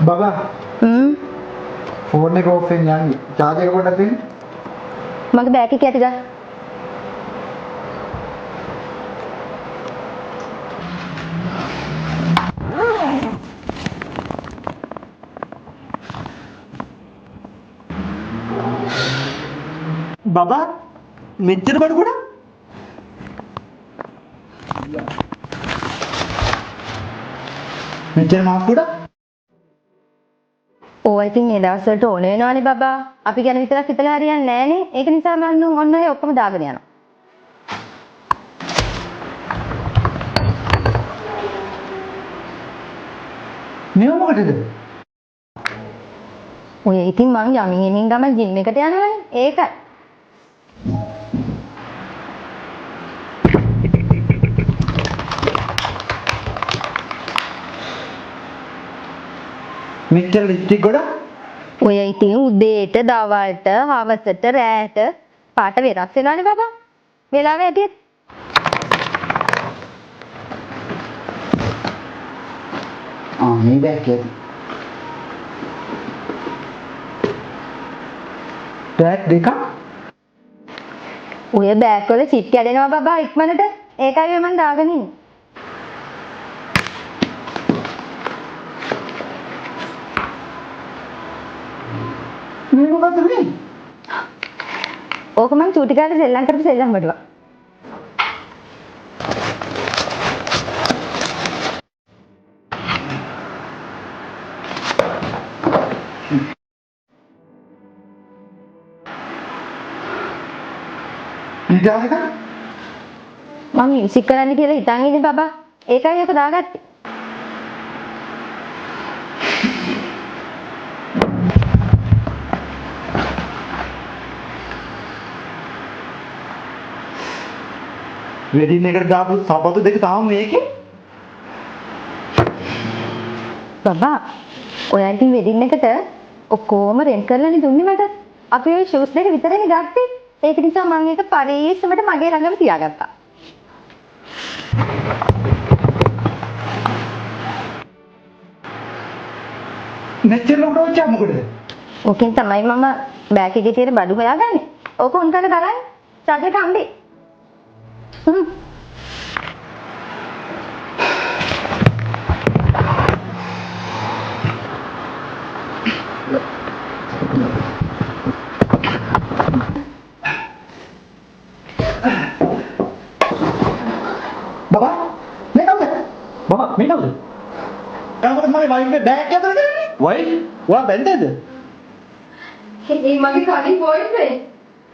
बाबा phone එක of වෙන යන්නේ charge එක පොඩ්ඩක් දෙන්න මගේ බෑග් එක ඇති ගා बाबा මෙච්චර බඩ ගොඩ මෙච්චර මාස් ගොඩ ඕවා ඉතින් ඒ දවස්වලට ඕන වෙනවනේ බබා. අපි ගැන විතරක් හිතලා හරියන්නේ නැහනේ. ඒක නිසා මම ඔන්න ඔය ඔක්කොම දාගෙන යනවා. මේව මොකටද? ඔය ඉතින් මං යමින් එමින් ගම ජිම් එකට යනවානේ. ඒකයි. මෙච්චර ලිප්ස්ටික් ගොඩ ඔය ඉතින් උදේට දවල්ට හවසට රැට පාට වෙනස් වෙනවනේ බබා. වෙලාව ඇටියෙත්. මේ බෑග් එක. බෑග් දෙකක්. ඔය බෑග් වල සිත් කැඩෙනවා බබා ඉක්මනට. ඒකයි මම දාගෙන ඉන්නේ. මේ මොකද්ද මේ? ඕක මං චූටි කාලේ සෙල්ලම් කරපු සෙල්ලම් බඩුවක්. ඉතින් මම මියුසික් කරන්න කියලා හිතන් ඉන්නේ බබා. ඒකයි ඔක දාගත්තේ. වෙඩින් එකට දාපු සපත්තු දෙක තාම මේකේ. බබා ඔයා ඉතින් වෙඩින් එකට ඔක්කොම රෙන්ට් කරලානේ දුන්නේ මට. අපි ওই ෂූස් දෙක විතරනේ ගත්තේ. ඒක නිසා මම ඒක පරිස්සමට මගේ ළඟම තියාගත්තා. මෙච්චර ලොකු වචා මොකද? ඕකෙන් තමයි මම බෑග් එකේ තියෙන බඩු හොයාගන්නේ. ඕක උන් කරලා ගලන්නේ. චාර්ජ් එක අම්බේ. बाबा मैं कब बाबा मैं कब क्या मतलब हमारे वाइफ में बैग क्या करने वाइफ वहाँ बंद है ඒ මගේ කලින් බෝයිෆ්‍රෙන්ඩ්